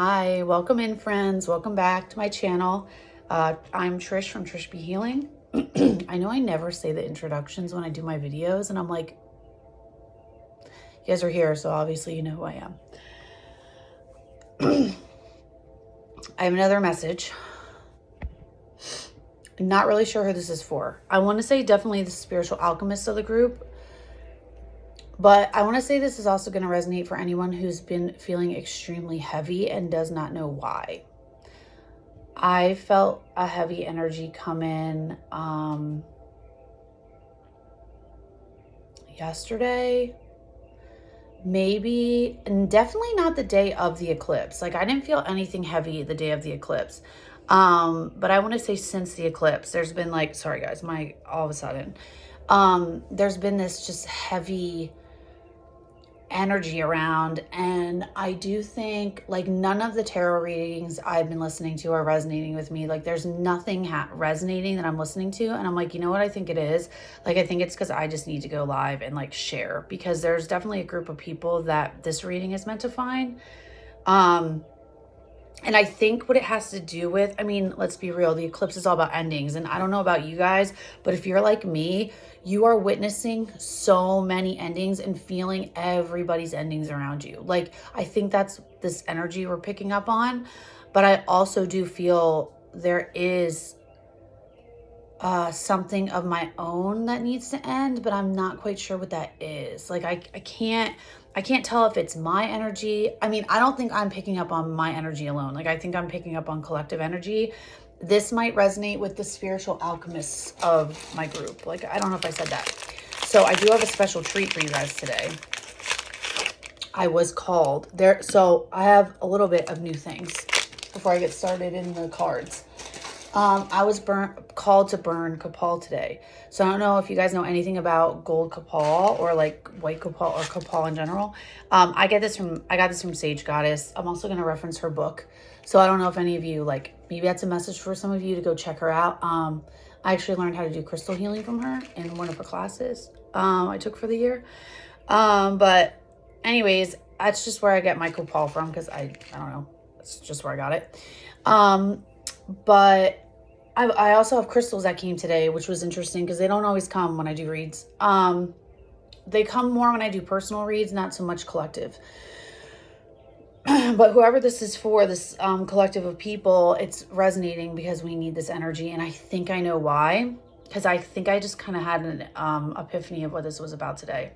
Hi, welcome in, friends. Welcome back to my channel. I'm Trish from Trish Be Healing. I know I never say the introductions when I do my videos, and I'm like, you guys are here, so obviously you know who I am. I have another message. I'm not really sure who this is for. I want to say definitely the spiritual alchemists of the group, but I want to say this is also going to resonate for anyone who's been feeling extremely heavy and does not know why. I felt a heavy energy come in yesterday, maybe, and definitely not the day of the eclipse. Like, I didn't feel anything heavy the day of the eclipse. But I want to say since the eclipse, there's been like, sorry guys, all of a sudden, there's been this just heavy energy around. And I do think like none of the tarot readings I've been listening to are resonating with me. Like there's nothing resonating that I'm listening to. And I'm like, you know what I think it is? Like, I think it's because I just need to go live and like share, because there's definitely a group of people that this reading is meant to find. And I think what it has to do with, I mean, let's be real, the eclipse is all about endings. And I don't know about you guys, but if you're like me, you are witnessing so many endings and feeling everybody's endings around you. Like, I think that's this energy we're picking up on. But I also do feel there is something of my own that needs to end, but I'm not quite sure what that is. Like, I can't tell if it's my energy. I mean, I don't think I'm picking up on my energy alone. Like, I think I'm picking up on collective energy. This might resonate with the spiritual alchemists of my group. Like, I don't know if I said that. So I do have a special treat for you guys today. I was called there. So I have a little bit of new things before I get started in the cards. I was called to burn copal today. So I don't know if you guys know anything about gold copal or like white copal or copal in general. I got this from Sage Goddess. I'm also going to reference her book. So I don't know if any of you, like, maybe that's a message for some of you to go check her out. I actually learned how to do crystal healing from her in one of her classes I took for the year. But anyways, that's just where I get my copal from, because I don't know. That's just where I got it. But I also have crystals that came today, which was interesting because they don't always come when I do reads. They come more when I do personal reads, not so much collective. But whoever this is for, this collective of people, it's resonating because we need this energy. And I think I know why, because I think I just kind of had an epiphany of what this was about today.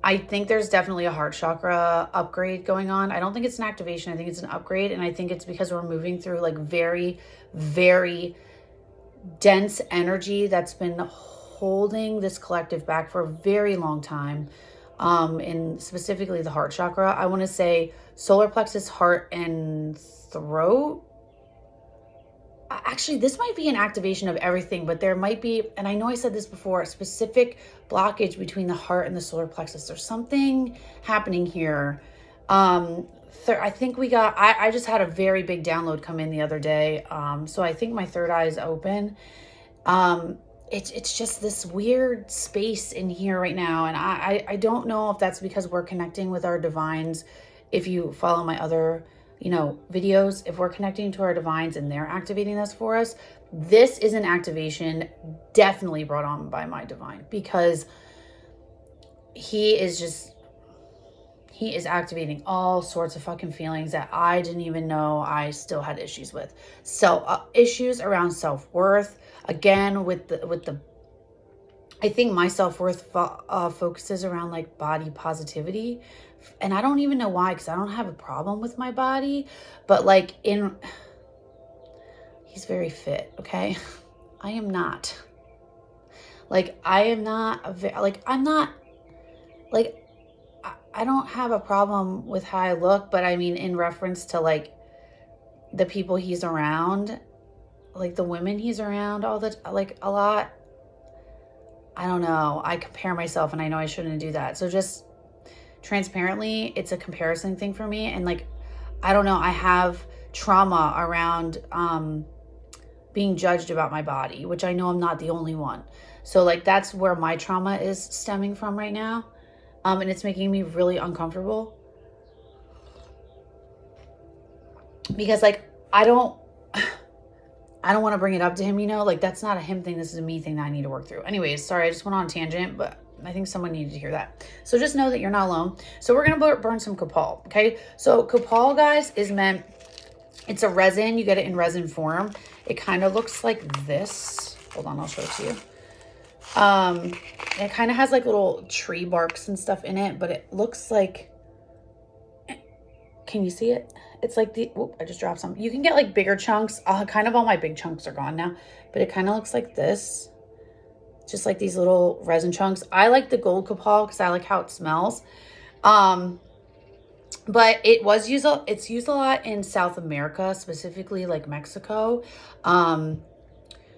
I think there's definitely a heart chakra upgrade going on. I don't think it's an activation. I think it's an upgrade. And I think it's because we're moving through like very, very dense energy that's been holding this collective back for a very long time. In specifically the heart chakra. I want to say solar plexus, heart, and throat. Actually, this might be an activation of everything, but there might be, and I know I said this before, a specific blockage between the heart and the solar plexus. There's something happening here. I think I just had a very big download come in the other day. So I think my third eye is open. It's just this weird space in here right now. And I don't know if that's because we're connecting with our divines. If you follow my other videos, if we're connecting to our divines and they're activating this for us, this is an activation definitely brought on by my divine, because he is activating all sorts of fucking feelings that I didn't even know I still had issues with. So issues around self-worth, again, with the I think my self-worth focuses around like body positivity. And I don't even know why, because I don't have a problem with my body, but like he's very fit. Okay. I am not like, I don't have a problem with how I look, but I mean, in reference to like the people he's around, like the women he's around like a lot, I don't know. I compare myself, and I know I shouldn't do that. So just transparently, it's a comparison thing for me. And like, I don't know, I have trauma around being judged about my body, which I know I'm not the only one. So like, that's where my trauma is stemming from right now. And it's making me really uncomfortable. because like, I don't want to bring it up to him, you know, like that's not a him thing. This is a me thing that I need to work through. Anyways, sorry, I just went on a tangent, but I think someone needed to hear that. So just know that you're not alone. So we're going to burn some copal. Okay. So copal, guys, is meant, it's a resin. You get it in resin form. It kind of looks like this. Hold on, I'll show it to you. It kind of has like little tree barks and stuff in it, but it looks like, can you see it? It's like the, whoop, I just dropped some. You can get like bigger chunks. Kind of all my big chunks are gone now, but it kind of looks like this. Just like these little resin chunks. I like the gold copal because I like how it smells. But it's used a lot in South America, specifically like Mexico.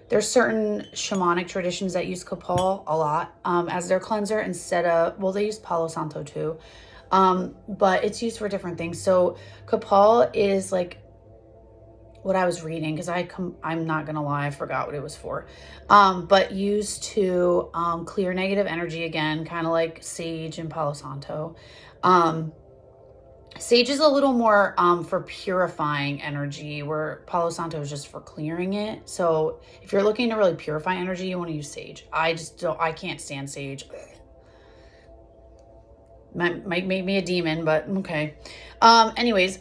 There's certain shamanic traditions that use copal a lot as their cleanser instead of, well, they use Palo Santo too. But it's used for different things. So copal is like what I was reading, because I'm not gonna lie, I forgot what it was for. But used to clear negative energy again, kind of like sage and Palo Santo. Sage is a little more for purifying energy, where Palo Santo is just for clearing it. So if you're looking to really purify energy, you want to use sage. I can't stand sage. Might make me a demon, but okay. Anyways,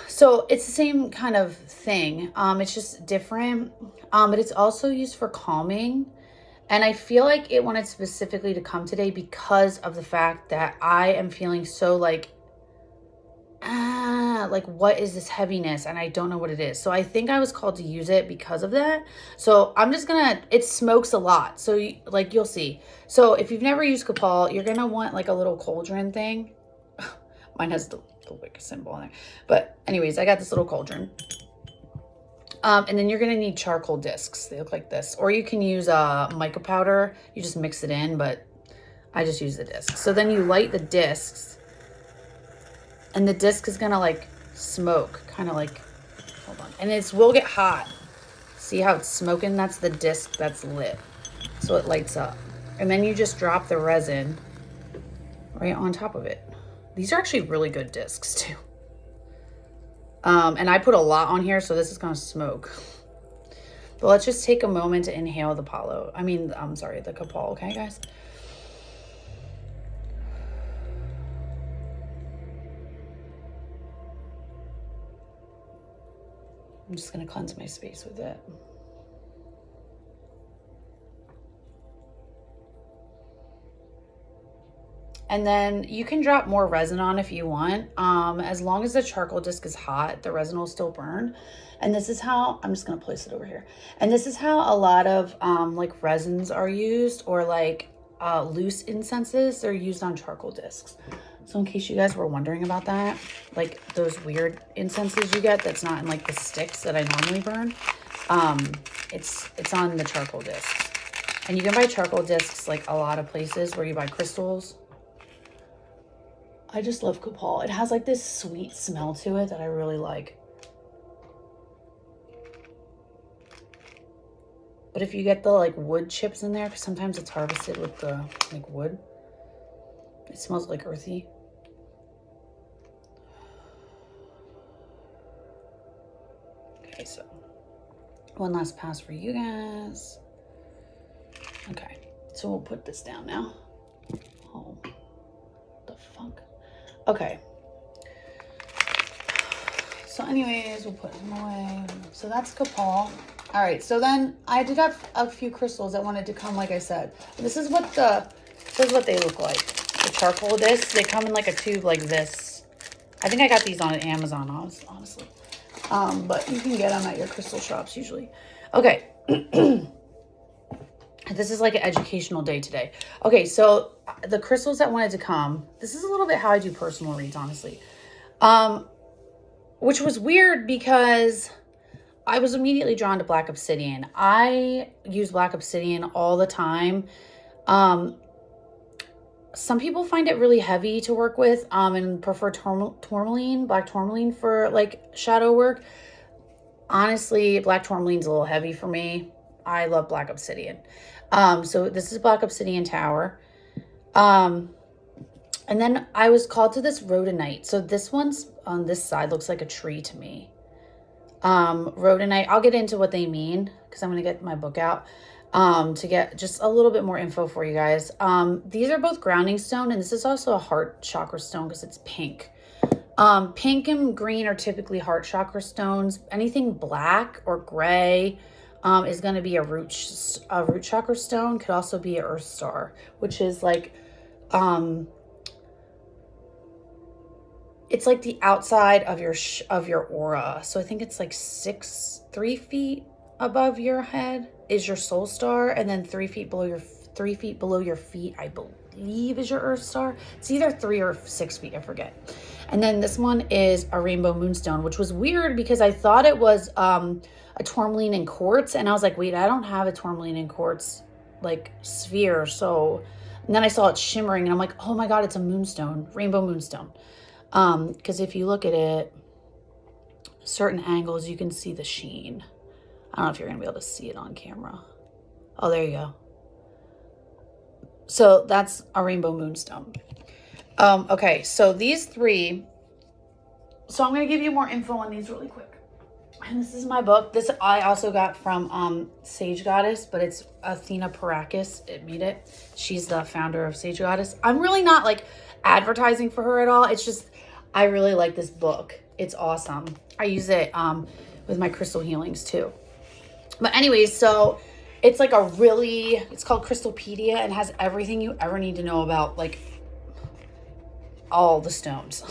so it's the same kind of thing. It's just different. But it's also used for calming. And I feel like it wanted specifically to come today because of the fact that I am feeling so like what is this heaviness? And I don't know what it is. So I think I was called to use it because of that. So I'm just gonna, it smokes a lot. So you'll see. So if you've never used copal, you're gonna want like a little cauldron thing. Mine has the Wicca symbol on there. But anyways, I got this little cauldron. And then you're gonna need charcoal discs. They look like this. Or you can use mica powder. You just mix it in, but I just use the discs. So then you light the discs. And the disc is gonna like smoke, kind of like, hold on. And it will get hot. See how it's smoking? That's the disc that's lit. So it lights up. And then you just drop the resin right on top of it. These are actually really good discs too. And I put a lot on here, so this is gonna smoke. But let's just take a moment to inhale the the copal, okay guys? I'm just going to cleanse my space with it. And then you can drop more resin on if you want. As long as the charcoal disc is hot, the resin will still burn. And this is how, I'm just going to place it over here. And this is how a lot of like resins are used, or like loose incenses, they're used on charcoal discs. So in case you guys were wondering about that, like those weird incenses you get that's not in like the sticks that I normally burn, it's on the charcoal discs. And you can buy charcoal discs like a lot of places where you buy crystals. I just love copal. It has like this sweet smell to it that I really like. But if you get the like wood chips in there, because sometimes it's harvested with the like wood, it smells like earthy. Okay, so one last pass for you guys. Okay, so we'll put this down now. Oh, what the fuck? Okay. So anyways, we'll put them away. So that's copal. All right, so then I did have a few crystals that wanted to come, like I said. This is what they look like. The charcoal discs, they come in like a tube like this. I think I got these on Amazon, honestly. But you can get them at your crystal shops usually. Okay. This is like an educational day today. Okay, so the crystals that wanted to come, this is a little bit how I do personal reads, honestly. Which was weird because I was immediately drawn to black obsidian. I use black obsidian all the time. Some people find it really heavy to work with and prefer tourmaline, black tourmaline for like shadow work. Honestly, black tourmaline's a little heavy for me. I love black obsidian. So this is black obsidian tower. And And then I was called to this rhodonite. So this one's on this side, looks like a tree to me. Rhodonite, I'll get into what they mean because I'm going to get my book out to get just a little bit more info for you guys. These are both grounding stone, and this is also a heart chakra stone because it's pink. Pink and green are typically heart chakra stones. Anything black or gray is going to be a root chakra stone. Could also be an earth star, which is like it's like the outside of your aura. So I think it's like 3 feet above your head is your soul star, and then 3 feet below your feet, I believe, is your earth star. It's either 3 or 6 feet, I forget. And then this one is a rainbow moonstone, which was weird because I thought it was a tourmaline and quartz, and I was like, wait, I don't have a tourmaline and quartz like sphere. So, and then I saw it shimmering, and I'm like, oh my god, it's a moonstone, rainbow moonstone. Because if you look at it, certain angles, you can see the sheen. I don't know if you're going to be able to see it on camera. Oh, there you go. So that's a rainbow moonstone. Okay, so these three. So I'm going to give you more info on these really quick. And this is my book. This I also got from Sage Goddess, but it's Athena Parakis. It made it. She's the founder of Sage Goddess. I'm really not like advertising for her at all. It's just I really like this book. It's awesome. I use it with my crystal healings too. But anyways, so it's like it's called Crystalpedia and has everything you ever need to know about like all the stones.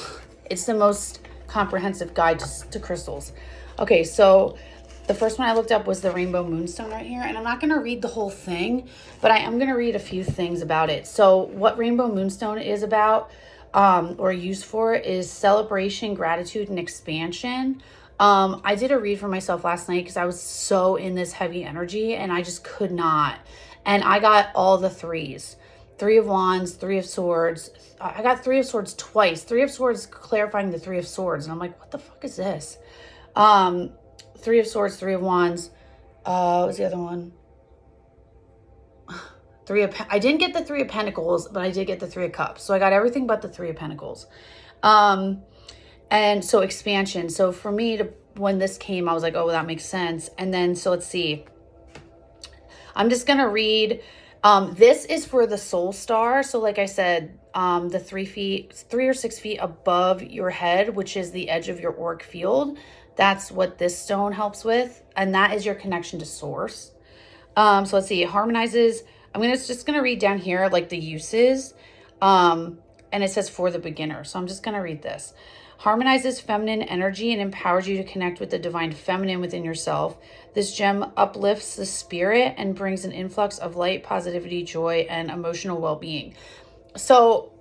It's the most comprehensive guide to crystals. Okay, so the first one I looked up was the rainbow moonstone right here, and I'm not going to read the whole thing, but I am going to read a few things about it. So what rainbow moonstone is about or used for is celebration, gratitude, and expansion. I did a read for myself last night because I was so in this heavy energy and I just could not. And I got all the threes. 3 of Wands, 3 of Swords. I got 3 of Swords twice. 3 of Swords clarifying the 3 of Swords. And I'm like, what the fuck is this? 3 of Swords, 3 of Wands. What was the other one? I didn't get the 3 of Pentacles, but I did get the 3 of Cups. So I got everything but the 3 of Pentacles. And so expansion. So for me, when this came, I was like, oh, well, that makes sense. And then, so let's see. I'm just going to read. This is for the soul star. So like I said, the 3 or 6 feet above your head, which is the edge of your auric field. That's what this stone helps with. And that is your connection to source. So let's see. It harmonizes. I'm just going to read down here, like the uses. And it says for the beginner. So I'm just going to read this. Harmonizes feminine energy and empowers you to connect with the divine feminine within yourself. This gem uplifts the spirit and brings an influx of light, positivity, joy, and emotional well-being. So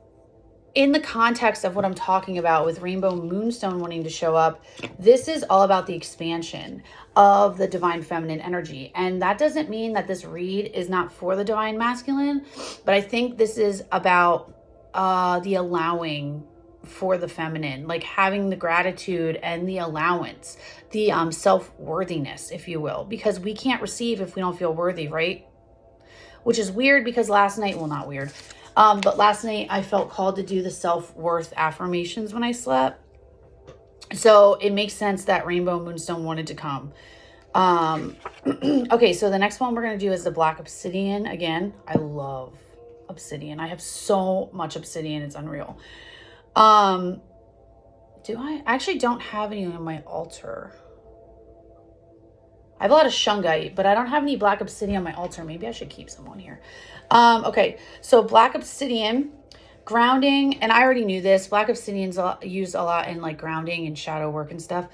in the context of what I'm talking about with Rainbow Moonstone wanting to show up, this is all about the expansion of the divine feminine energy. And that doesn't mean that this read is not for the divine masculine, but I think this is about the allowing for the feminine, like having the gratitude and the allowance, the self-worthiness, if you will, because we can't receive if we don't feel worthy, right? Which is weird because last night, well, not weird, but last night I felt called to do the self-worth affirmations when I slept. So it makes sense that Rainbow Moonstone wanted to come. Okay, so the next one we're going to do is the Black Obsidian. Again, I love obsidian. I have so much obsidian, it's unreal. I actually don't have any on my altar. I have a lot of shungite, but I don't have any black obsidian on my altar. Maybe I should keep some on here. Okay, so black obsidian, grounding, and I already knew this. Black obsidian's used a lot in like grounding and shadow work and stuff,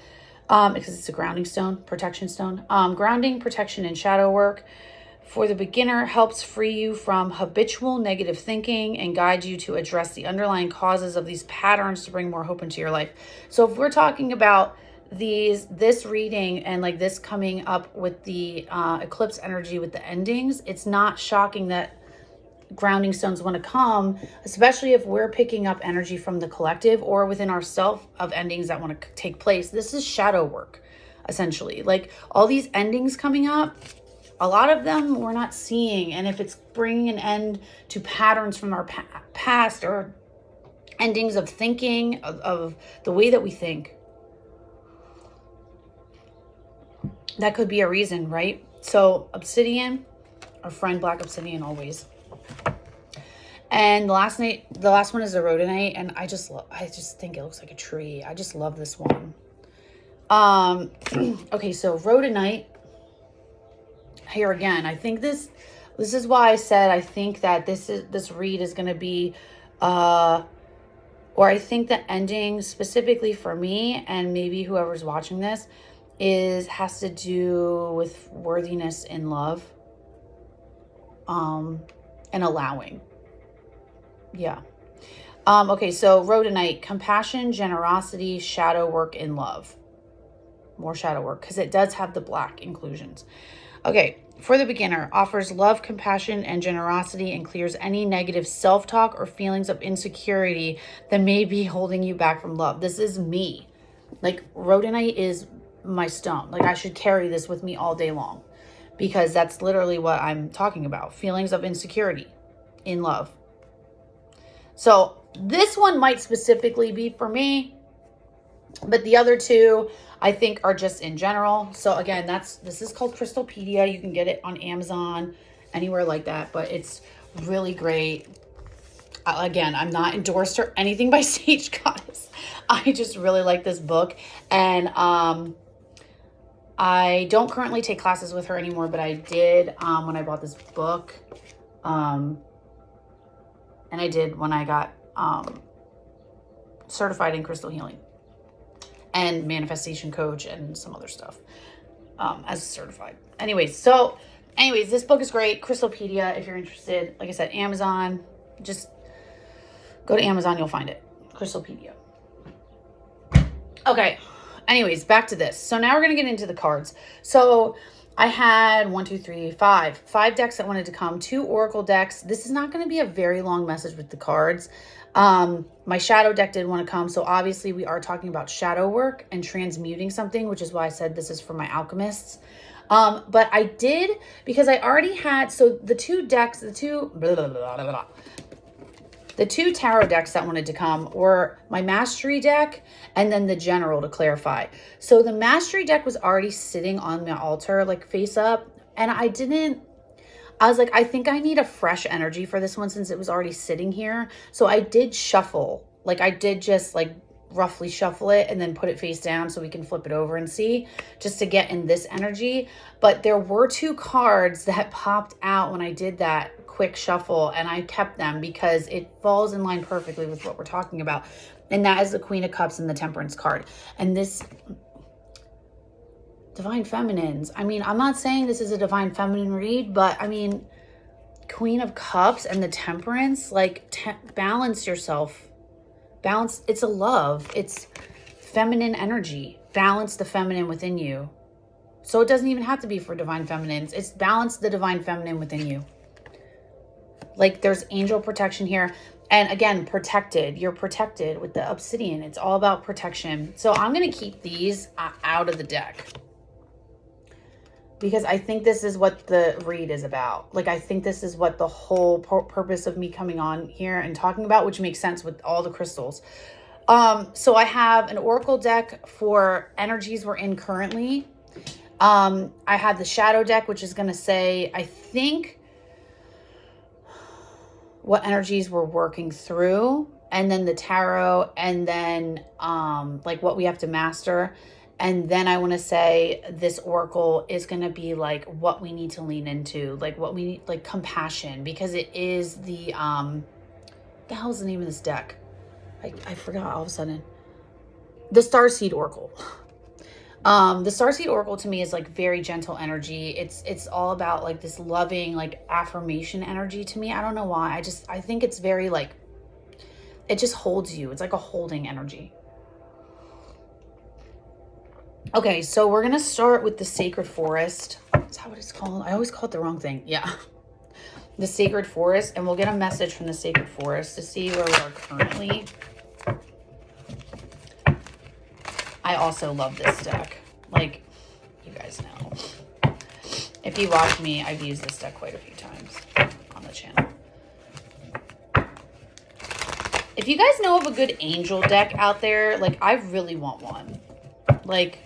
because it's a grounding stone, protection stone. Grounding, protection, and shadow work. For the beginner, helps free you from habitual negative thinking and guide you to address the underlying causes of these patterns to bring more hope into your life. So if we're talking about this reading and like this coming up with the eclipse energy with the endings, it's not shocking that grounding stones want to come, especially if we're picking up energy from the collective or within ourself of endings that want to take place. This is shadow work, essentially. Like all these endings coming up, a lot of them we're not seeing. And if it's bringing an end to patterns from our past or endings of thinking, of the way that we think. That could be a reason, right? So obsidian, our friend black obsidian always. And the last one is a rhodonite, and I just think it looks like a tree. I just love this one. Okay, so rhodonite. Here again, I think this is why I said I think that this read is going to be, or I think the ending specifically for me and maybe whoever's watching this has to do with worthiness in love, and allowing. Yeah. Okay, so rhodonite, compassion, generosity, shadow work in love. More shadow work, because it does have the black inclusions. Okay, for the beginner, offers love, compassion, and generosity, and clears any negative self-talk or feelings of insecurity that may be holding you back from love. This is me. Like, rhodonite is my stone. Like, I should carry this with me all day long, because that's literally what I'm talking about. Feelings of insecurity in love. So this one might specifically be for me, but the other two I think are just in general. So again, this is called Crystalpedia. You can get it on Amazon, anywhere like that, but it's really great. Again, I'm not endorsed or anything by Sage Goddess. I just really like this book, and I don't currently take classes with her anymore, but I did when I bought this book. And I did when I got certified in crystal healing and manifestation coach and some other stuff as certified. Anyways, this book is great. Crystalpedia, if you're interested. Like I said, Amazon. Just go to Amazon, you'll find it. Crystalpedia. Okay. Anyways, back to this. So now we're going to get into the cards. So I had 5 decks that wanted to come, 2 oracle decks. This is not going to be a very long message with the cards. My shadow deck did want to come. So obviously we are talking about shadow work and transmuting something, which is why I said this is for my alchemists. But I did, because I already had, so the 2 decks, the two tarot decks that wanted to come were my Mastery deck and then the General, to clarify. So the Mastery deck was already sitting on my altar, like face up. And I was like, I think I need a fresh energy for this one since it was already sitting here. So I did shuffle. Like I did just like roughly shuffle it and then put it face down so we can flip it over and see, just to get in this energy. But there were 2 cards that popped out when I did that quick shuffle, and I kept them because it falls in line perfectly with what we're talking about. And that is the Queen of Cups and the Temperance card. And this Divine Feminines. I mean, I'm not saying this is a Divine Feminine read, but I mean, Queen of Cups and the Temperance, like balance yourself. Balance. It's a love. It's feminine energy. Balance the feminine within you. So it doesn't even have to be for Divine Feminines. It's balance the Divine Feminine within you. Like there's angel protection here. And again, protected. You're protected with the obsidian. It's all about protection. So I'm going to keep these out of the deck, because I think this is what the read is about. Like, I think this is what the whole purpose of me coming on here and talking about, which makes sense with all the crystals. So I have an oracle deck for energies we're in currently. I have the shadow deck, which is going to say, I think, what energies we're working through, and then the tarot, and then like what we have to master. And then I want to say this oracle is going to be like what we need to lean into, like what we need, like compassion, because it is the hell's the name of this deck? I forgot all of a sudden. The Starseed Oracle. The Starseed Oracle to me is like very gentle energy. It's all about like this loving, like affirmation energy to me. I don't know why. I think it's very like, it just holds you. It's like a holding energy. Okay, so we're going to start with the Sacred Forest. Is that what it's called? I always call it the wrong thing. Yeah. The Sacred Forest. And we'll get a message from the Sacred Forest to see where we are currently. I also love this deck. Like, you guys know. If you watch me, I've used this deck quite a few times on the channel. If you guys know of a good angel deck out there, like I really want one. Like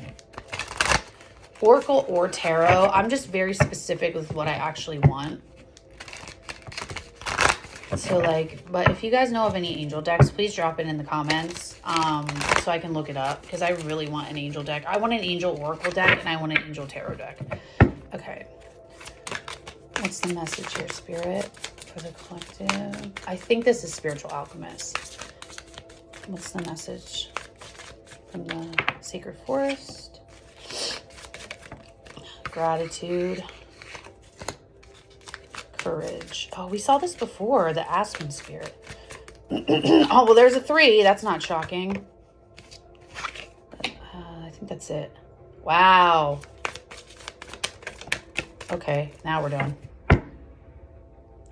Oracle or Tarot. I'm just very specific with what I actually want. So like, but if you guys know of any angel decks, please drop it in the comments so I can look it up, because I really want an angel deck. I want an angel oracle deck and I want an angel tarot deck. Okay. What's the message here, Spirit, for the collective? I think this is Spiritual Alchemist. What's the message from the Sacred Forest? Gratitude. Courage. Oh, we saw this before, the Aspen Spirit. Oh, well, there's a 3. That's not shocking. I think that's it. Wow. Okay, now we're done.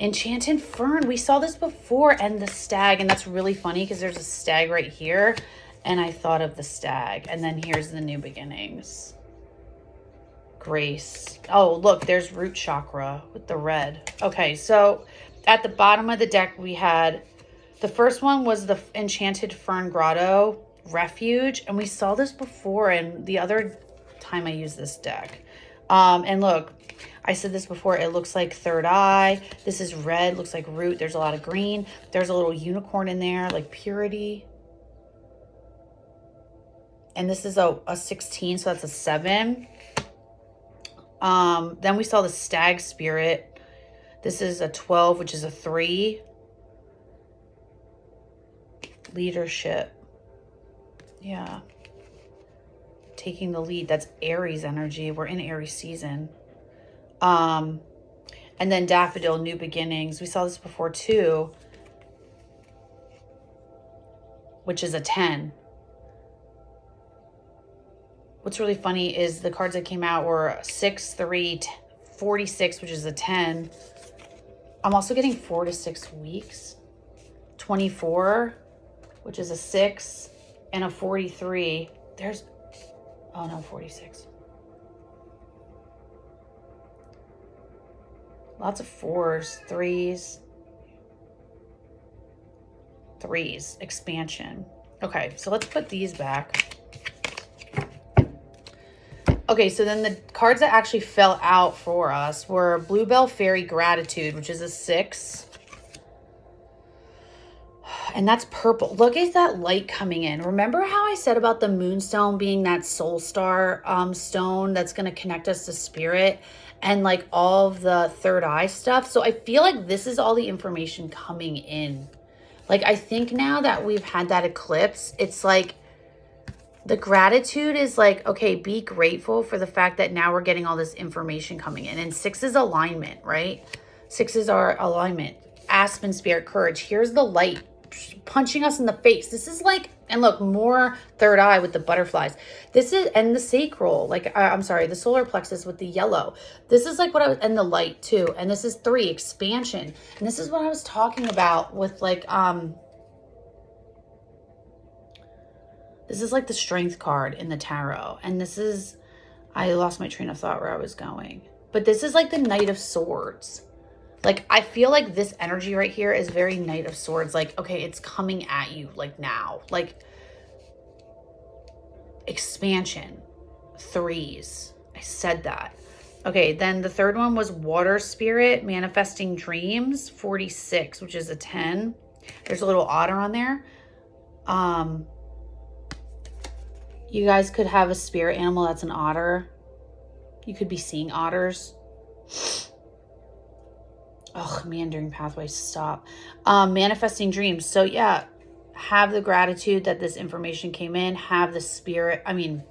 Enchanted Fern. We saw this before, and the stag. And that's really funny because there's a stag right here. And I thought of the stag. And then here's the new beginnings. Grace. Oh, look, there's root chakra with the red. Okay, so at the bottom of the deck, we had the first one was the Enchanted Fern Grotto Refuge. And we saw this before, and the other time I used this deck. And look, I said this before, it looks like third eye. This is red, looks like root. There's a lot of green. There's a little unicorn in there, like purity. And this is a 16, so that's a 7. Then we saw the stag spirit. This is a 12, which is a 3. Leadership. Yeah. Taking the lead. That's Aries energy. We're in Aries season. And then daffodil, new beginnings. We saw this before too, which is a 10. What's really funny is the cards that came out were 6, 3, 46, which is a 10. I'm also getting 4 to 6 weeks. 24, which is a 6, and a 43. There's, oh no, 46. Lots of 4s, 3s. 3s, expansion. Okay, so let's put these back. Okay, so then the cards that actually fell out for us were Bluebell Fairy Gratitude, which is a 6. And that's purple. Look at that light coming in. Remember how I said about the moonstone being that soul star stone that's going to connect us to spirit and like all of the third eye stuff? So I feel like this is all the information coming in. Like I think now that we've had that eclipse, it's like the gratitude is like, okay, be grateful for the fact that now we're getting all this information coming in. And 6 is alignment, right? 6 is our alignment. Aspen Spirit, courage. Here's the light punching us in the face. This is like, and look, more third eye with the butterflies. This is, and the sacral, like, I'm sorry, the solar plexus with the yellow. This is like what I was, and the light too. And this is 3, expansion. And this is what I was talking about with like, this is like the strength card in the tarot. And this is, I lost my train of thought where I was going. But this is like the Knight of Swords. Like, I feel like this energy right here is very Knight of Swords. Like, okay, it's coming at you, like, now. Like, expansion. 3s. I said that. Okay, then the third one was Water Spirit, Manifesting Dreams, 46, which is a 10. There's a little otter on there. You guys could have a spirit animal that's an otter. You could be seeing otters. Oh, meandering pathways, stop. Manifesting dreams. So yeah, have the gratitude that this information came in. Have the spirit. I mean,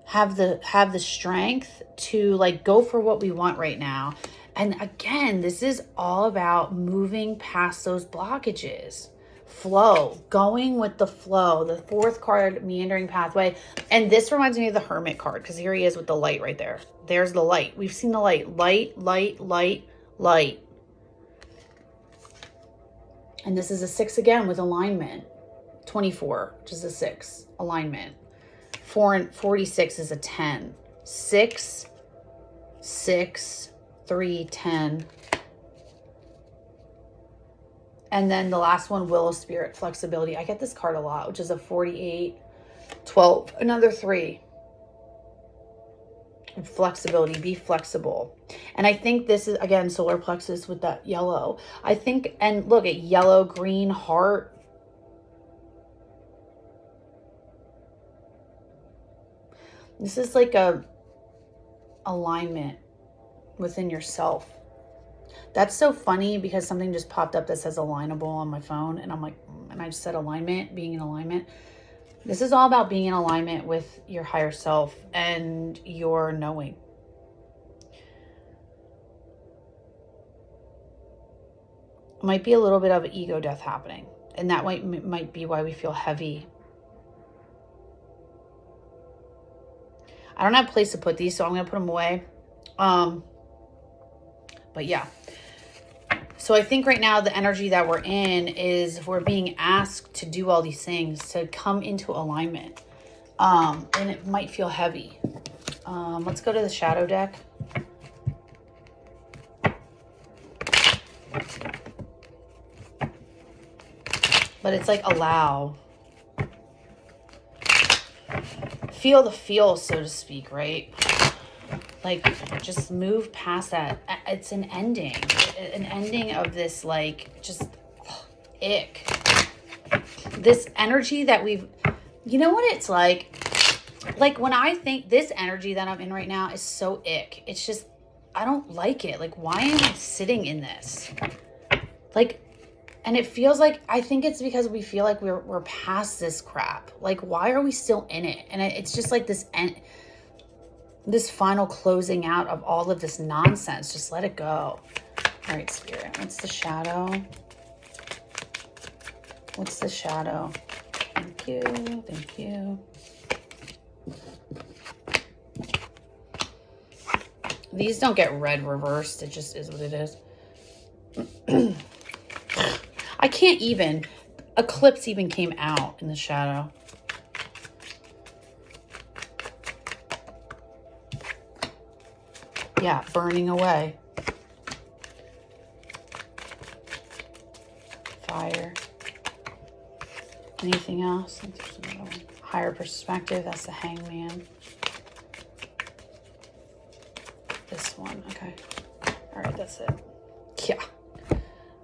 have the strength to like go for what we want right now. And again, this is all about moving past those blockages. Flow, going with the flow. The 4th card, meandering pathway. And this reminds me of the Hermit card because here he is with the light right there. There's the light. We've seen the light. Light, light, light, light. And this is a 6 again with alignment. 24, which is a 6, alignment. 4 and 46 is a 10. 6, 6, 3, 10. And then the last one, Will of Spirit, flexibility. I get this card a lot, which is a 48, 12, another 3. Flexibility, be flexible. And I think this is, again, solar plexus with that yellow. I think, and look at yellow, green, heart. This is like a alignment within yourself. That's so funny because something just popped up that says alignable on my phone. And I'm like, and I just said alignment, being in alignment. This is all about being in alignment with your higher self and your knowing. Might be a little bit of an ego death happening. And that might be why we feel heavy. I don't have a place to put these, so I'm going to put them away. But yeah. So I think right now the energy that we're in is we're being asked to do all these things, to come into alignment. And it might feel heavy. Let's go to the shadow deck. But it's like allow. Feel the feel, so to speak, right? Like, just move past that. It's an ending of this, like, just ick. This energy that we've, you know what it's like? Like, when I think this energy that I'm in right now is so ick. It's just, I don't like it. Like, why am I sitting in this? Like, and it feels like, I think it's because we feel like we're past this crap. Like, why are we still in it? And it's just like this final closing out of all of this nonsense. Just let it go. All right, Spirit. What's the shadow? What's the shadow? Thank you. Thank you. These don't get red reversed. It just is what it is. I can't even. Eclipse even came out in the shadow. Yeah, burning away. Fire. Anything else? I think there's another one. Higher perspective. That's the Hangman. This one. Okay. All right, that's it. Yeah.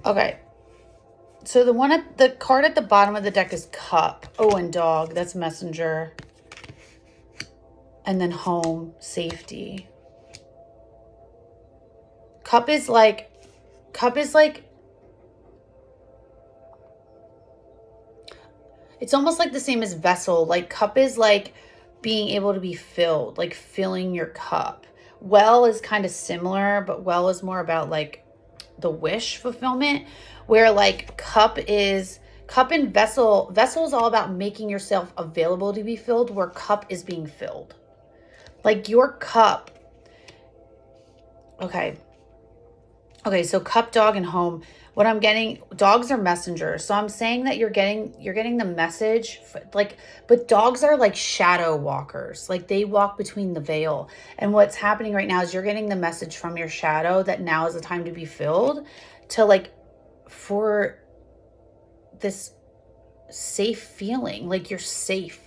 Okay. So the card at the bottom of the deck is Cup. Oh, and Dog. That's Messenger. And then Home, Safety. Cup is like, it's almost like the same as vessel. Like, cup is like being able to be filled, like filling your cup. Well is kind of similar, but well is more about like the wish fulfillment, where like cup and vessel is all about making yourself available to be filled, where cup is being filled. Like your cup. Okay, so Cup, Dog, and Home. What I'm getting, dogs are messengers. So I'm saying that you're getting the message, like, but dogs are like shadow walkers. Like, they walk between the veil. And what's happening right now is you're getting the message from your shadow that now is the time to be filled, to like, for this safe feeling, like you're safe.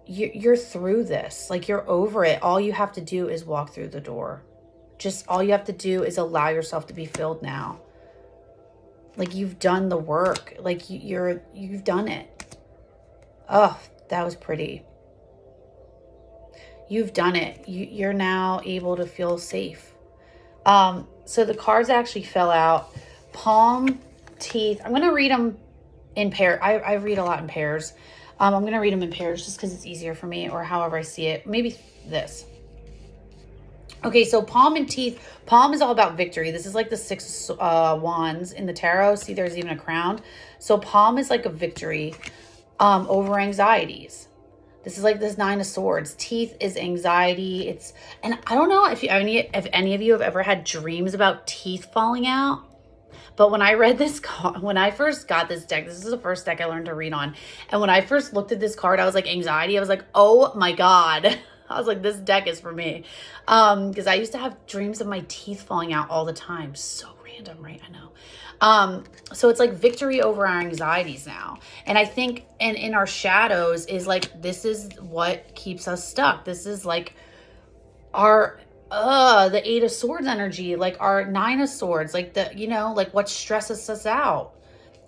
You're through this. Like, you're over it. All you have to do is walk through the door. Just all you have to do is allow yourself to be filled now. Like, you've done the work. Like, you've done it. Oh, that was pretty. You've done it. You're now able to feel safe. So the cards actually fell out. Palm, Teeth. I'm going to read them in pairs. I read a lot in pairs. I'm going to read them in pairs just because it's easier for me, or however I see it. Maybe this. Okay, so Palm and Teeth. Palm is all about victory. This is like the 6 wands in the tarot. See, there's even a crown. So Palm is like a victory over anxieties. This is like this 9 of Swords. Teeth is anxiety. And I don't know if any of you have ever had dreams about teeth falling out. But when I read this card, when I first got this deck, this is the first deck I learned to read on. And when I first looked at this card, I was like, anxiety. I was like, oh my God. I was like, this deck is for me. Because I used to have dreams of my teeth falling out all the time. So random, right? I know. So it's like victory over our anxieties now. And I think in our shadows is like, this is what keeps us stuck. This is like our the Eight of Swords energy, like our Nine of Swords, like the, you know, like what stresses us out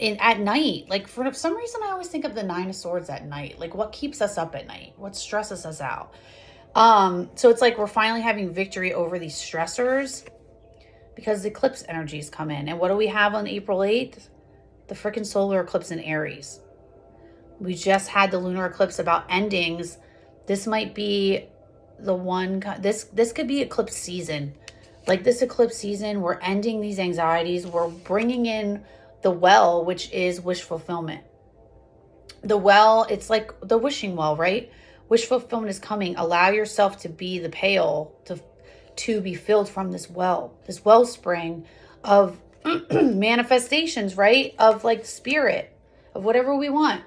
at night. Like for some reason, I always think of the Nine of Swords at night. Like what keeps us up at night? What stresses us out? So it's like we're finally having victory over these stressors because the eclipse energies come in. And what do we have on April 8th? The freaking solar eclipse in Aries. We just had the lunar eclipse about endings. This might be the one, this could be eclipse season. Like this eclipse season, we're ending these anxieties. We're bringing in the well, which is wish fulfillment. The well, it's like the wishing well, right? Wish fulfillment is coming. Allow yourself to be the pail, to be filled from this wellspring of manifestations, right? Of like spirit, of whatever we want.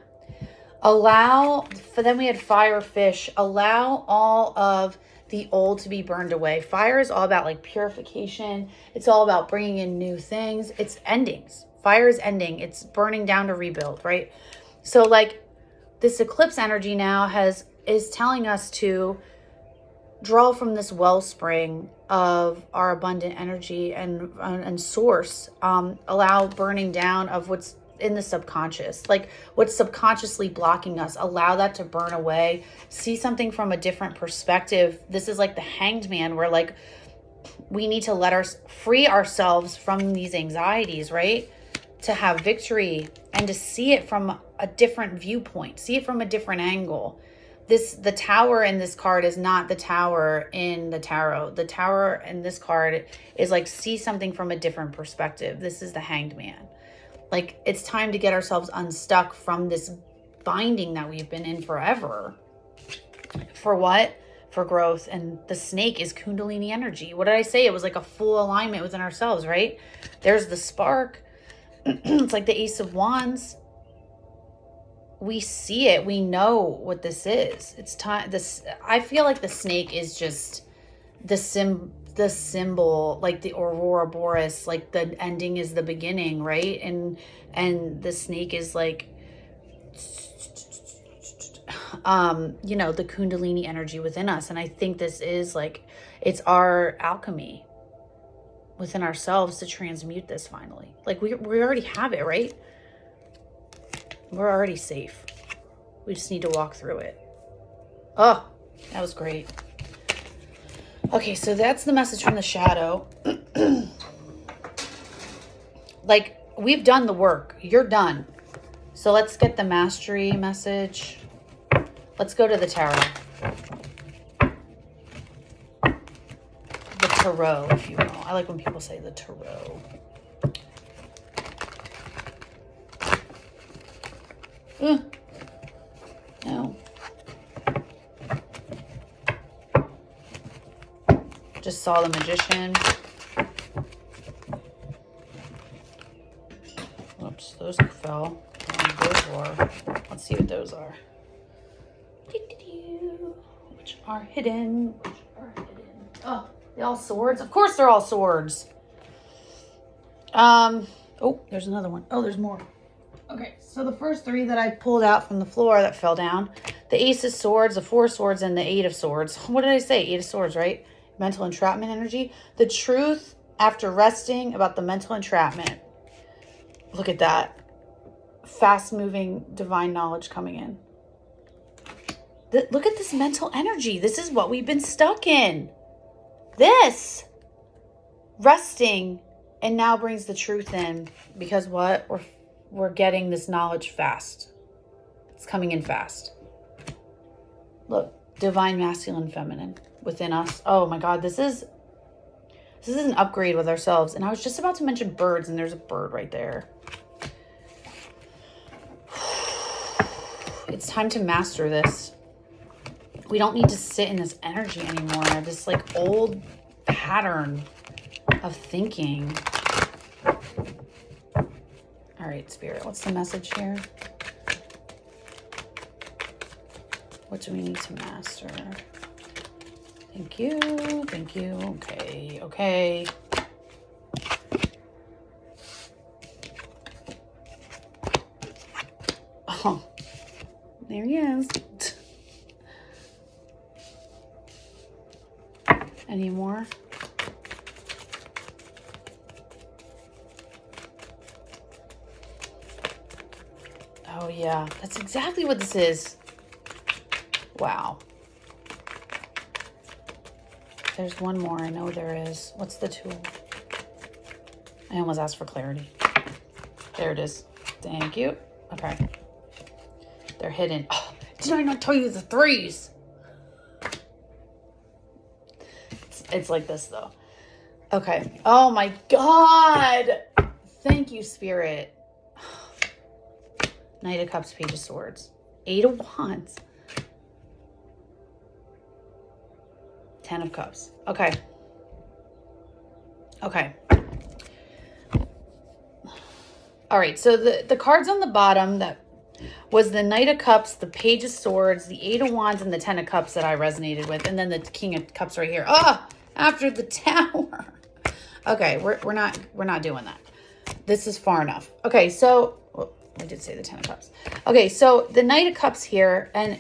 Then we had fire, fish. Allow all of the old to be burned away. Fire is all about like purification. It's all about bringing in new things. It's endings. Fire is ending. It's burning down to rebuild, right? So like this eclipse energy now is telling us to draw from this wellspring of our abundant energy and source. Allow burning down of what's in the subconscious, like what's subconsciously blocking us. Allow that to burn away. See something from a different perspective. This is like the Hanged Man, where like we need to free ourselves from these anxieties, right? To have victory and to see it from a different viewpoint, see it from a different angle. The tower in this card is not the tower in the tarot. The tower in this card is like, see something from a different perspective. This is the Hanged Man. Like, it's time to get ourselves unstuck from this binding that we've been in forever. For what? For growth. And the snake is Kundalini energy. What did I say? It was like a full alignment within ourselves, right? There's the spark. It's like the Ace of Wands. We see it. We know what this is. It's time. I feel like the snake is just the symbol, like the Aurora Boreas, like the ending is the beginning, right? And the snake is like, you know, the Kundalini energy within us. And I think this is like, it's our alchemy within ourselves to transmute this finally. Like we already have it, right? We're already safe. We just need to walk through it. Oh, that was great. Okay, so that's the message from the shadow. Like, we've done the work. You're done. So let's get the mastery message. Let's go to the tarot. The tarot, if you will. I like when people say the tarot. No. Just saw the Magician. Whoops, those fell. Those were. Let's see what those are. Which are hidden. Oh, they all swords? Of course they're all swords. Oh, there's another one. Oh, there's more. Okay, so the first three that I pulled out from the floor that fell down, the Ace of Swords, the Four of Swords, and the Eight of Swords. What did I say? Eight of Swords, right? Mental entrapment energy. The truth after resting about the mental entrapment. Look at that. Fast-moving divine knowledge coming in. Look at this mental energy. This is what we've been stuck in. This. Resting. And now brings the truth in. Because what? We're getting this knowledge fast. It's coming in fast. Look, divine masculine feminine within us. Oh my God, this is an upgrade with ourselves. And I was just about to mention birds, and there's a bird right there. It's time to master this. We don't need to sit in this energy anymore. This like old pattern of thinking. All right, Spirit, what's the message here? What do we need to master? Thank you. Thank you. Okay. Okay. Oh, there he is. Any more? Oh, yeah. That's exactly what this is. Wow. There's one more. I know there is. What's the tool? I almost asked for clarity. There it is. Thank you. Okay. They're hidden. Oh, did I not tell you the threes? It's like this, though. Okay. Oh, my God. Thank you, Spirit. Knight of Cups, Page of Swords. 8 of Wands. 10 of Cups. Okay. Okay. All right. So the cards on the bottom that was the Knight of Cups, the Page of Swords, the 8 of Wands, and the 10 of Cups that I resonated with. And then the King of Cups right here. Ah, after the Tower. Okay. We're not doing that. This is far enough. Okay. So I did say the 10 of Cups. Okay. So the Knight of Cups here and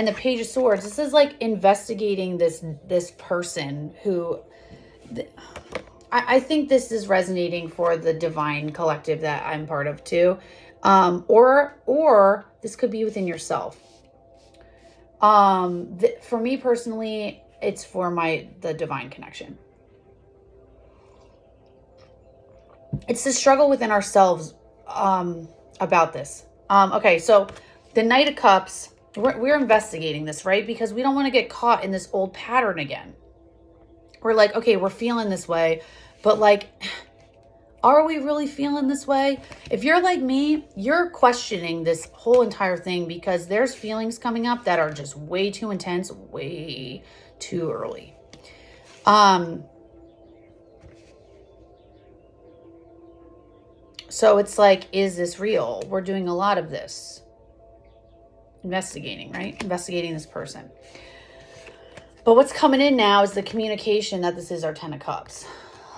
the Page of Swords, this is like investigating this person who, I think this is resonating for the divine collective that I'm part of too. Or this could be within yourself. For me personally, it's for the divine connection. It's the struggle within ourselves, about this. Okay. So the Knight of Cups, we're investigating this, right? Because we don't want to get caught in this old pattern again. We're like, okay, we're feeling this way, but like, are we really feeling this way? If you're like me, you're questioning this whole entire thing because there's feelings coming up that are just way too intense, way too early. So it's like, is this real? We're doing a lot of this. Investigating, right? Investigating this person. But what's coming in now is the communication that this is our 10 of Cups.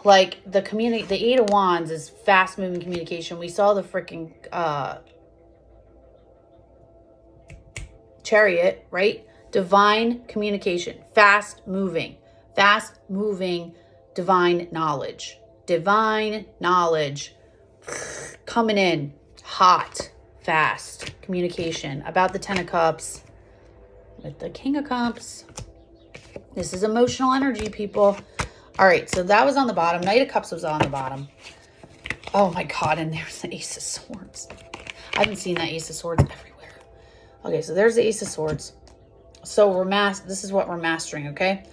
Like the 8 of Wands is fast moving communication. We saw the freaking Chariot, right? Divine communication, fast moving, divine knowledge coming in hot. Fast communication about the 10 of Cups with the King of Cups. This is emotional energy, people. All right, so that was on the bottom. Knight of Cups was on the bottom. Oh my God, and there's the Ace of Swords. I haven't seen that Ace of Swords everywhere. Okay, so there's the Ace of Swords. So this is what we're mastering, okay?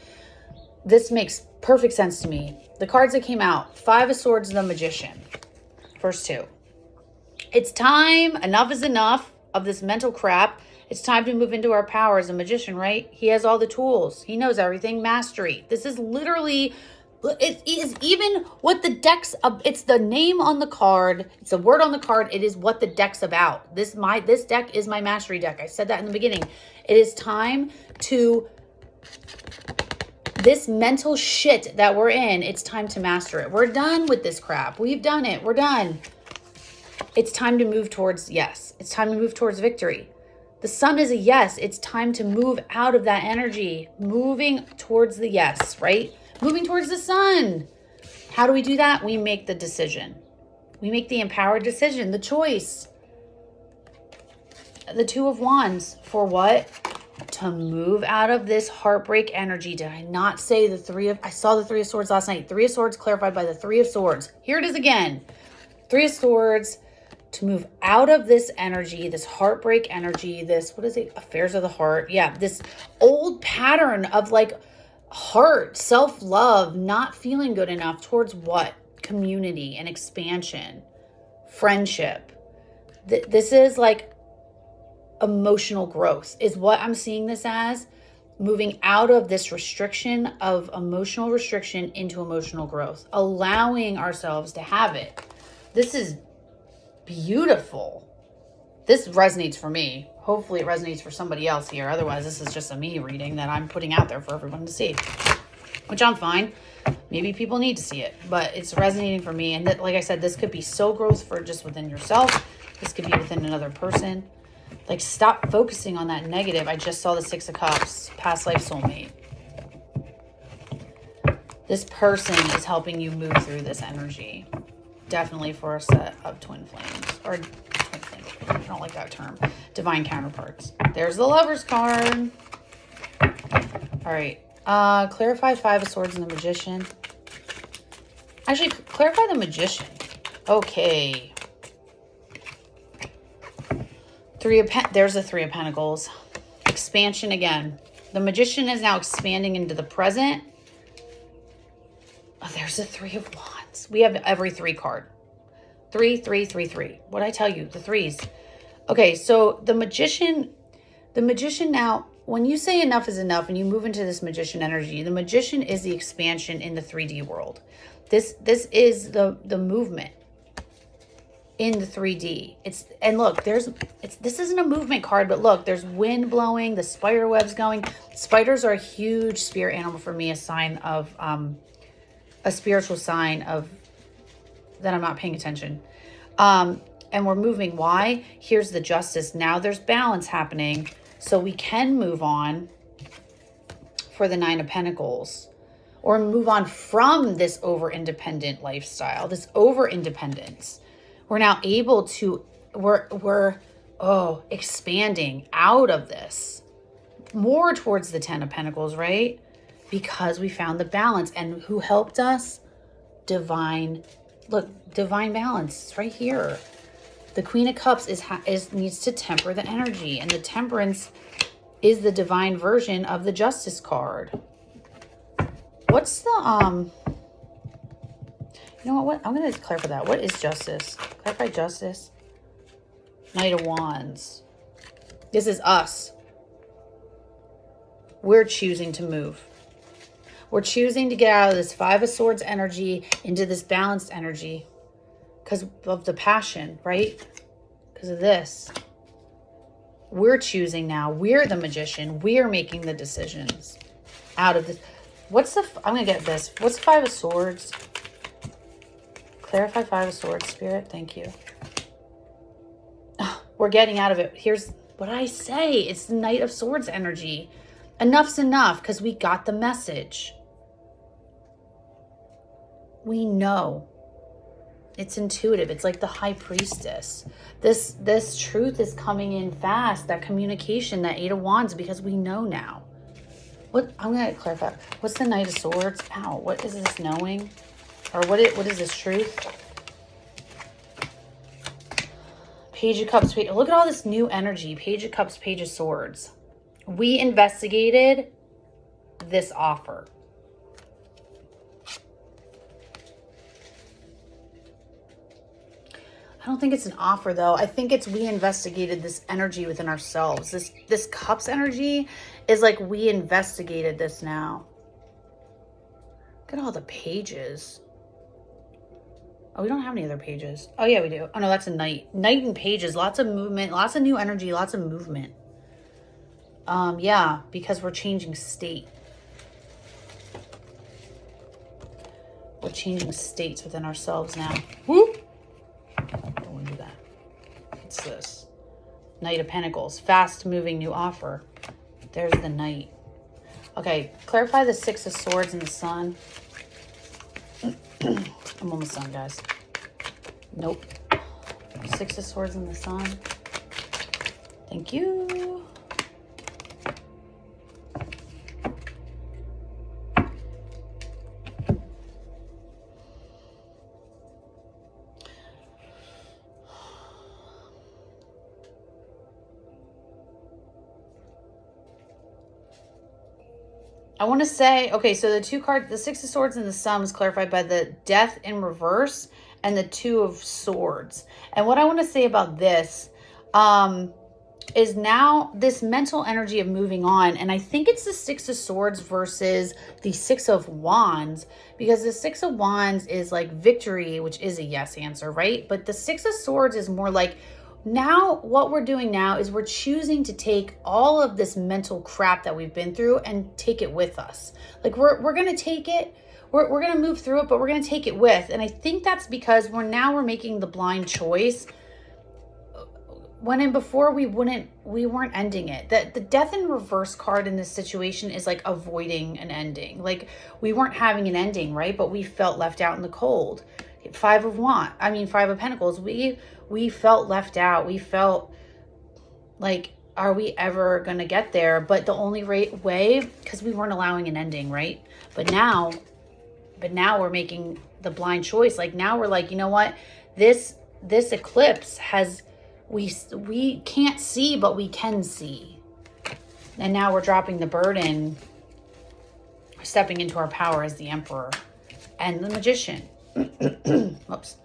This makes perfect sense to me. The cards that came out, 5 of Swords, the Magician. First 2. It's time. Enough is enough of this mental crap. It's time to move into our power as a magician, right? He has all the tools. He knows everything. Mastery. This is literally, it is even what the deck's, it's the name on the card. It's the word on the card. It is what the deck's about. This deck is my mastery deck. I said that in the beginning. It is time to, this mental shit that we're in, it's time to master it. We're done with this crap. We've done it. We're done. It's time to move towards yes. It's time to move towards victory. The sun is a yes. It's time to move out of that energy. Moving towards the yes, right? Moving towards the sun. How do we do that? We make the decision. We make the empowered decision, the choice. The 2 of Wands. For what? To move out of this heartbreak energy. Did I not say I saw the 3 of Swords last night. 3 of Swords clarified by the 3 of Swords. Here it is again. 3 of Swords. To move out of this energy, this heartbreak energy, this, what is it? Affairs of the heart. Yeah, this old pattern of like heart, self-love, not feeling good enough towards what? Community and expansion, friendship. This is like emotional growth is what I'm seeing this as. Moving out of this restriction of emotional restriction into emotional growth, allowing ourselves to have it. This is beautiful. this resonates for me. Hopefully it resonates for somebody else here. Otherwise, this is just a me reading that I'm putting out there for everyone to see, which I'm fine. Maybe people need to see it, but it's resonating for me. And that, like I said, this could be soul growth for just within yourself. This could be within another person. Like, stop focusing on that negative. I just saw the Six of Cups, past life soulmate. This person is helping you move through this energy. Definitely for a set of twin flames. Or twin flames. I don't like that term. Divine counterparts. There's the Lover's card. All right. Clarify Five of Swords and the Magician. Actually, clarify the Magician. Okay. There's the Three of Pentacles. Expansion again. The Magician is now expanding into the present. Oh, there's the Three of Wands. We have every three card. 3, 3, 3, 3. What'd I tell you? The threes. Okay, so the Magician now, when you say enough is enough and you move into this Magician energy, the Magician is the expansion in the 3D world. This is the movement in the 3D. And look, this isn't a movement card, but look, there's wind blowing, the spider web's going. Spiders are a huge spirit animal for me, a sign of a spiritual sign of that I'm not paying attention. And we're moving. Why? Here's the Justice. Now there's balance happening, so we can move on for the Nine of Pentacles, or move on from this over-independent lifestyle, this over-independence. We're now able to, we're expanding out of this more towards the Ten of Pentacles, right? Because we found the balance. And who helped us? Divine balance. It's right here. The Queen of Cups needs to temper the energy, and the Temperance is the divine version of the Justice card. What's the you know what? I'm going to clarify that. What is Justice? Clarify Justice. Knight of Wands. This is us. We're choosing to move. We're choosing to get out of this Five of Swords energy into this balanced energy because of the passion, right? Because of this. We're choosing now. We're the Magician. We're making the decisions out of this. I'm going to get this. What's Five of Swords? Clarify Five of Swords, Spirit. Thank you. We're getting out of it. Here's what I say. It's the Knight of Swords energy. Enough's enough because we got the message. We know. It's intuitive. It's like the High Priestess. This truth is coming in fast. That communication, that Eight of Wands, because we know now. I'm going to clarify. What's the Knight of Swords? Ow, what is this knowing? Or what is this truth? Page of Cups. Look at all this new energy. Page of Cups, Page of Swords. We investigated this offer. I don't think it's an offer, though. I think it's we investigated this energy within ourselves. This Cups energy is like we investigated this now. Look at all the pages. Oh, we don't have any other pages. Oh, yeah, we do. Oh, no, that's a Knight. Knight and pages. Lots of movement. Lots of new energy. Lots of movement. Yeah, because we're changing state. We're changing states within ourselves now. Whoop! Don't want to do that. What's this? Knight of Pentacles. Fast-moving new offer. There's the Knight. Okay, clarify the Six of Swords and the Sun. I'm almost done, guys. Nope. Six of Swords and the Sun. Thank you. I want to say, okay, so the two cards, the Six of Swords and the Sun was clarified by the Death in reverse and the Two of Swords. And what I want to say about this is now this mental energy of moving on. And I think it's the Six of Swords versus the Six of Wands, because the Six of Wands is like victory, which is a yes answer, right? But the Six of Swords is more like Now, what we're doing now is we're choosing to take all of this mental crap that we've been through and take it with us. Like we're going to take it, we're going to move through it, but we're going to take it with. And I think that's because we're making the blind choice. When in before we weren't ending it. The death in reverse card in this situation is like avoiding an ending. Like we weren't having an ending, right? But we felt left out in the cold. Five of Pentacles. We felt left out. We felt like, are we ever going to get there? But the only way, because we weren't allowing an ending, right? But now we're making the blind choice. Like now we're like, you know what? This eclipse has, we can't see, but we can see. And now we're dropping the burden, stepping into our power as the Emperor and the Magician. Whoops.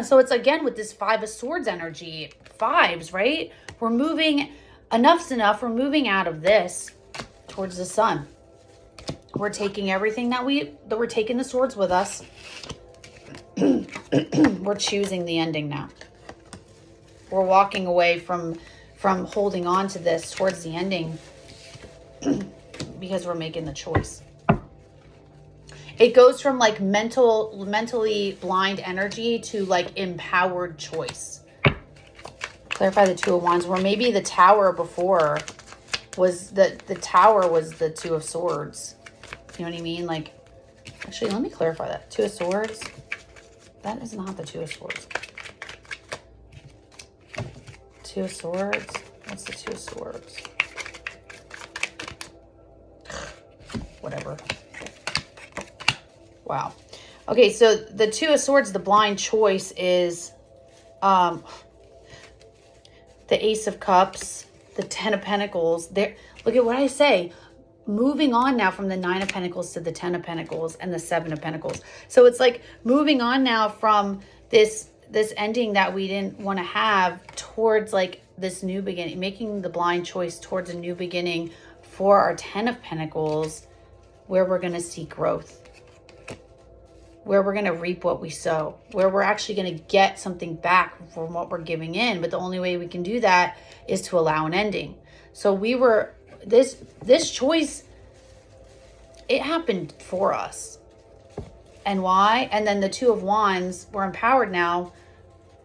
So it's again with this Five of Swords energy, fives, right? We're moving, enough's enough. We're moving out of this towards the sun. We're taking everything that we're taking the swords with us. We're choosing the ending now. We're walking away from holding on to this towards the ending because we're making the choice. It goes from like mentally blind energy to like empowered choice. Clarify the Two of Wands, where maybe the Tower before was the Tower was the Two of Swords. You know what I mean? Like, actually, let me clarify that. Two of Swords. That is not the Two of Swords. Two of Swords. What's the Two of Swords? Whatever. Wow. Okay, so the Two of Swords, the blind choice is the Ace of Cups, the Ten of Pentacles. There, look at what I say. Moving on now from the Nine of Pentacles to the Ten of Pentacles and the Seven of Pentacles. So it's like moving on now from this ending that we didn't want to have towards like this new beginning, making the blind choice towards a new beginning for our Ten of Pentacles, where we're going to see growth, where we're going to reap what we sow, where we're actually going to get something back from what we're giving in. But the only way we can do that is to allow an ending. So we were, this choice, it happened for us. And why? And then the Two of Wands, we're empowered now.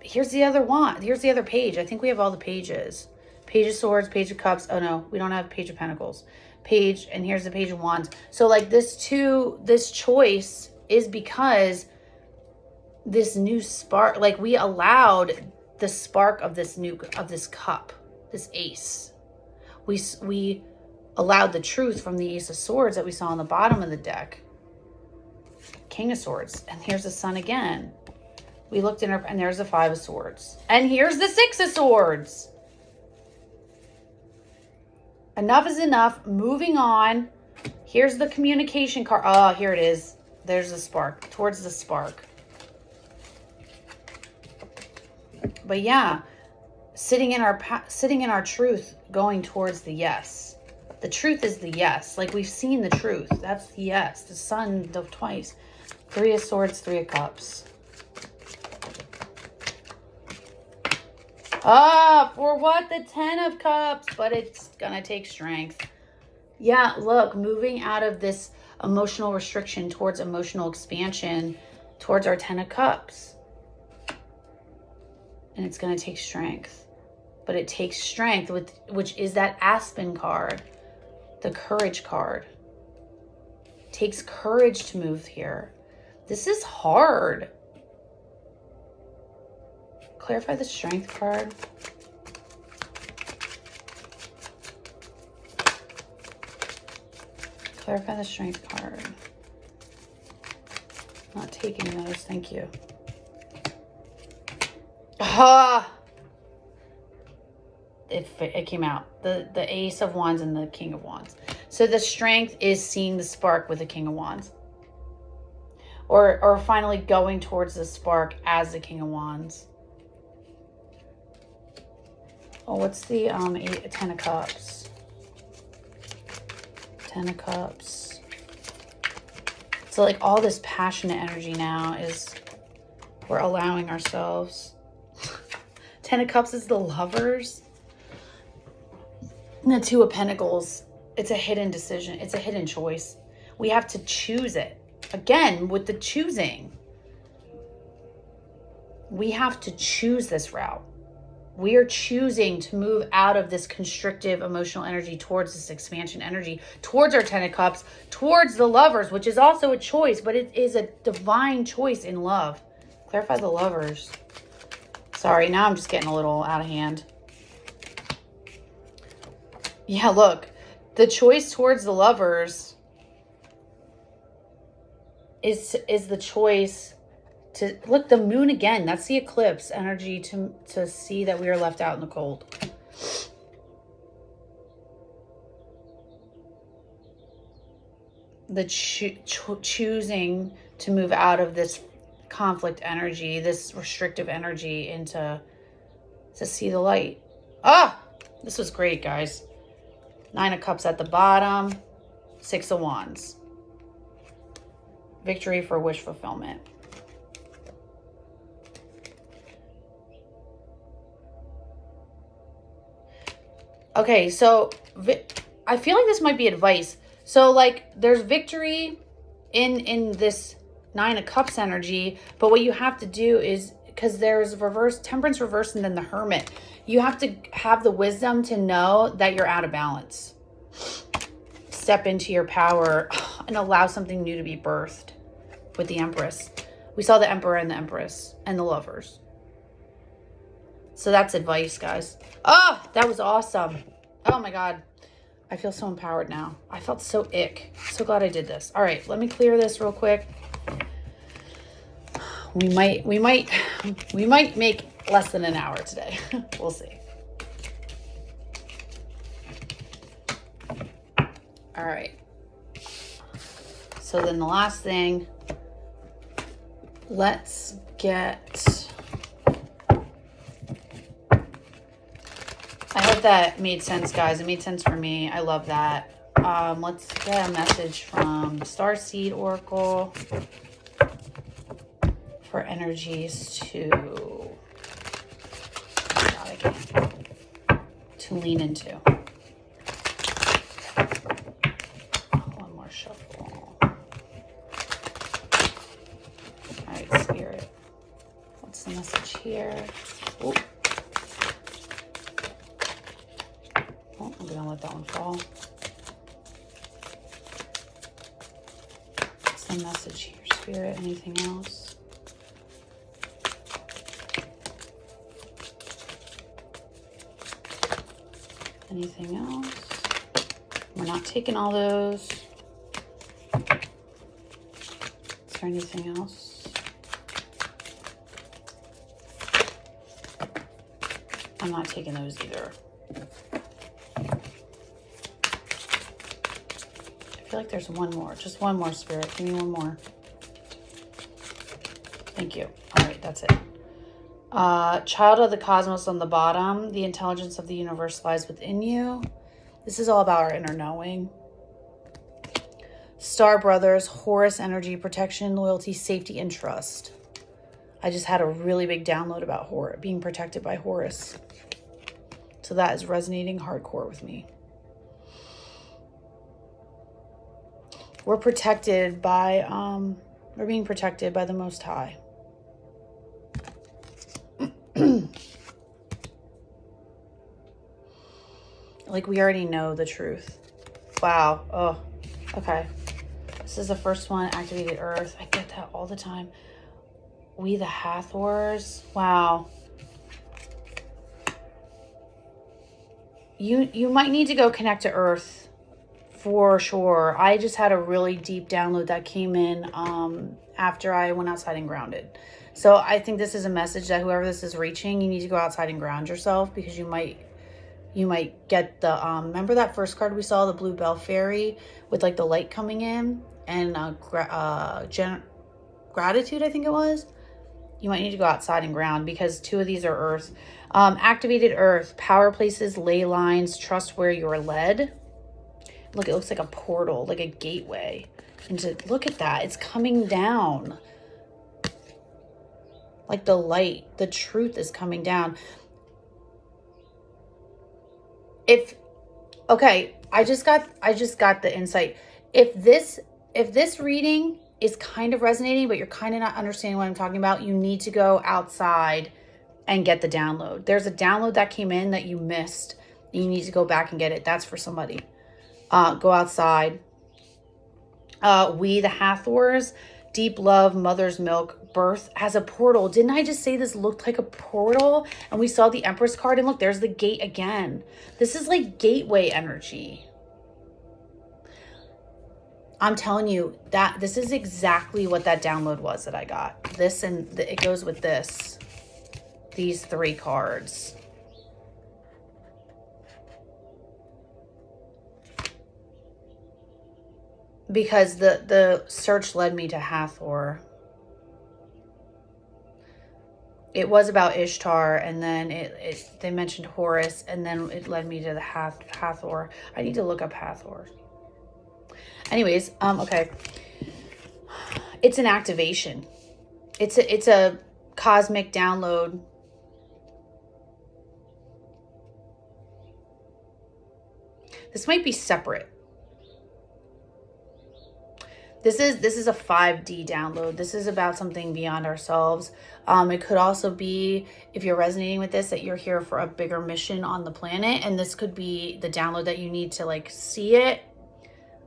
Here's the other wand. Here's the other page. I think we have all the pages. Page of Swords, Page of Cups. Oh no, we don't have Page of Pentacles. Page, and here's the Page of Wands. So like this choice is because this new spark, like we allowed the spark of this cup, this ace. We allowed the truth from the Ace of Swords that we saw on the bottom of the deck. King of Swords. And here's the Sun again. We looked in her, and there's the Five of Swords. And here's the Six of Swords. Enough is enough. Moving on. Here's the communication card. Oh, here it is. There's the spark. Towards the spark. But yeah, sitting in our truth, going towards the yes. The truth is the yes. Like we've seen the truth. That's the yes. The Sun, twice. Three of Swords, Three of Cups. Ah, for what? The Ten of Cups. But it's gonna take strength. Yeah, look, moving out of this emotional restriction towards emotional expansion, towards our Ten of Cups. And it's gonna take strength. But it takes strength, which is that Aspen card, the Courage card. It takes courage to move here. This is hard. Clarify the Strength card. Clarify the Strength card. Not taking those, thank you. Ah! It came out. The Ace of Wands and the King of Wands. So the strength is seeing the spark with the King of Wands. Or finally going towards the spark as the King of Wands. Oh, what's the Ten of Cups? Ten of Cups. So like all this passionate energy now is we're allowing ourselves. Ten of Cups is the Lovers. And the Two of Pentacles, it's a hidden decision. It's a hidden choice. We have to choose it. Again, with the choosing, we have to choose this route. We are choosing to move out of this constrictive emotional energy towards this expansion energy, towards our Ten of Cups, towards the Lovers, which is also a choice, but it is a divine choice in love. Clarify the Lovers. Sorry, now I'm just getting a little out of hand. Yeah, look, the choice towards the Lovers is the choice to look, the moon again. That's the eclipse energy to see that we are left out in the cold. The choosing to move out of this conflict energy, this restrictive energy, into to see the light. Ah, this was great, guys. Nine of Cups at the bottom, Six of Wands. Victory for wish fulfillment. Okay, so I feel like this might be advice. So like there's victory in this Nine of Cups energy, but what you have to do is, because there's reverse, Temperance reverse, and then the Hermit, you have to have the wisdom to know that you're out of balance. Step into your power and allow something new to be birthed with the Empress. We saw the Emperor and the Empress and the Lovers. So that's advice, guys. Oh, that was awesome. Oh my God. I feel so empowered now. I felt so ick. So glad I did this. All right, let me clear this real quick. We might make less than an hour today. We'll see. All right. So then the last thing, let's get, I hope that made sense, guys. It made sense for me. I love that. Let's get a message from Starseed Oracle for energies to lean into. One more shuffle. All right, Spirit. What's the message here? Ooh. Oh, I'm gonna let that one fall. What's the message here, Spirit? Anything else? Anything else? We're not taking all those. Is there anything else? I'm not taking those either. I feel like there's one more. Just one more, Spirit. Give me one more. Thank you. All right, that's it. Child of the cosmos on the bottom. The intelligence of the universe lies within you. This is all about our inner knowing. Star Brothers, Horus energy, protection, loyalty, safety, and trust. I just had a really big download about being protected by Horus. So that is resonating hardcore with me. We're protected by, we're being protected by the Most High. Like we already know the truth. Wow. Oh, okay. This is the first one, activated earth. I get that all the time. We the Hathors. Wow. You might need to go connect to earth for sure. I just had a really deep download that came in after I went outside and grounded. So I think this is a message that whoever this is reaching, you need to go outside and ground yourself, because you might get the, remember that first card we saw, the Blue Bell Fairy with like the light coming in and gratitude, I think it was. You might need to go outside and ground, because two of these are earth. Activated earth, power places, ley lines, trust where you're led. Look, it looks like a portal, like a gateway. And look at that, it's coming down. Like the light, the truth is coming down. Okay, I just got the insight. If this reading is kind of resonating, but you're kind of not understanding what I'm talking about, you need to go outside and get the download. There's a download that came in that you missed. You need to go back and get it. That's for somebody. Go outside. We, the Hathors, deep love, mother's milk, birth has a portal. Didn't I just say this looked like a portal? And we saw the Empress card, and look, there's the gate again. This is like gateway energy. I'm telling you that this is exactly what that download was that I got. This and it goes with this. These 3 cards. Because the search led me to Hathor. It was about Ishtar, and then they mentioned Horus, and then it led me to the Hathor. I need to look up Hathor. Anyways, okay. It's an activation. It's a cosmic download. This might be separate. This is a 5D download. This is about something beyond ourselves. It could also be, if you're resonating with this, that you're here for a bigger mission on the planet. And this could be the download that you need to like see it.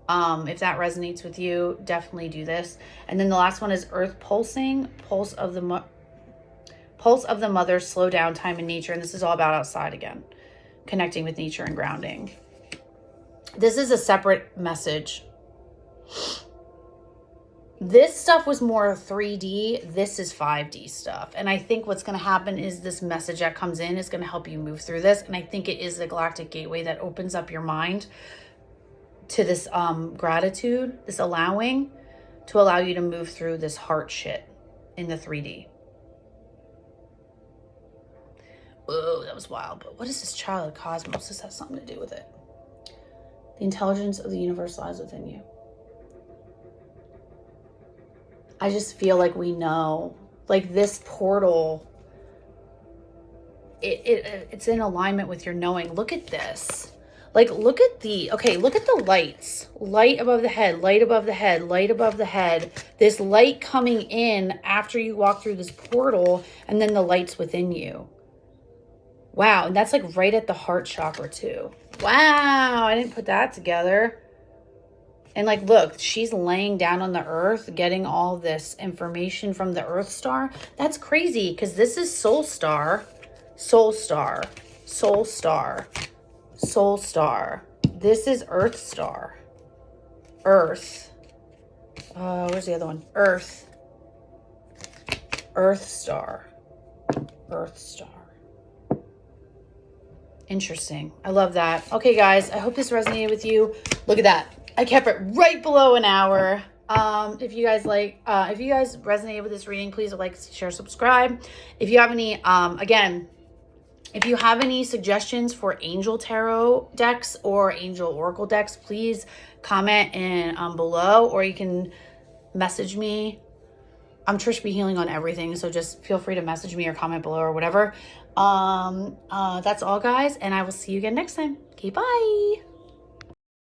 If that resonates with you, definitely do this. And then the last one is Earth Pulsing, Pulse of the Mother, Slow Down, Time in Nature. And this is all about outside again, connecting with nature and grounding. This is a separate message. This stuff was more 3D. This is 5D stuff. And I think what's going to happen is this message that comes in is going to help you move through this. And I think it is the galactic gateway that opens up your mind to this gratitude, this allowing, to allow you to move through this heart shit in the 3D. Whoa, that was wild. But what is this child of cosmos? This has something to do with it. The intelligence of the universe lies within you. I just feel like we know, like this portal, it's in alignment with your knowing. Look at this. Like, look at the lights. Light above the head, light above the head, light above the head. This light coming in after you walk through this portal, and then the lights within you. Wow, and that's like right at the heart chakra too. Wow, I didn't put that together. And like, look, she's laying down on the earth, getting all this information from the Earth Star. That's crazy, because this is Soul Star, Soul Star, Soul Star, Soul Star. This is Earth Star. Earth. Where's the other one? Earth. Earth Star. Earth Star. Interesting. I love that. Okay, guys, I hope this resonated with you. Look at that. I kept it right below an hour. If you guys resonated with this reading, please like, share, subscribe. If you have any, if you have any suggestions for angel tarot decks or angel oracle decks, please comment in below, or you can message me. I'm Trish B Healing on everything, so just feel free to message me or comment below or whatever. That's all, guys, and I will see you again next time. Okay, bye.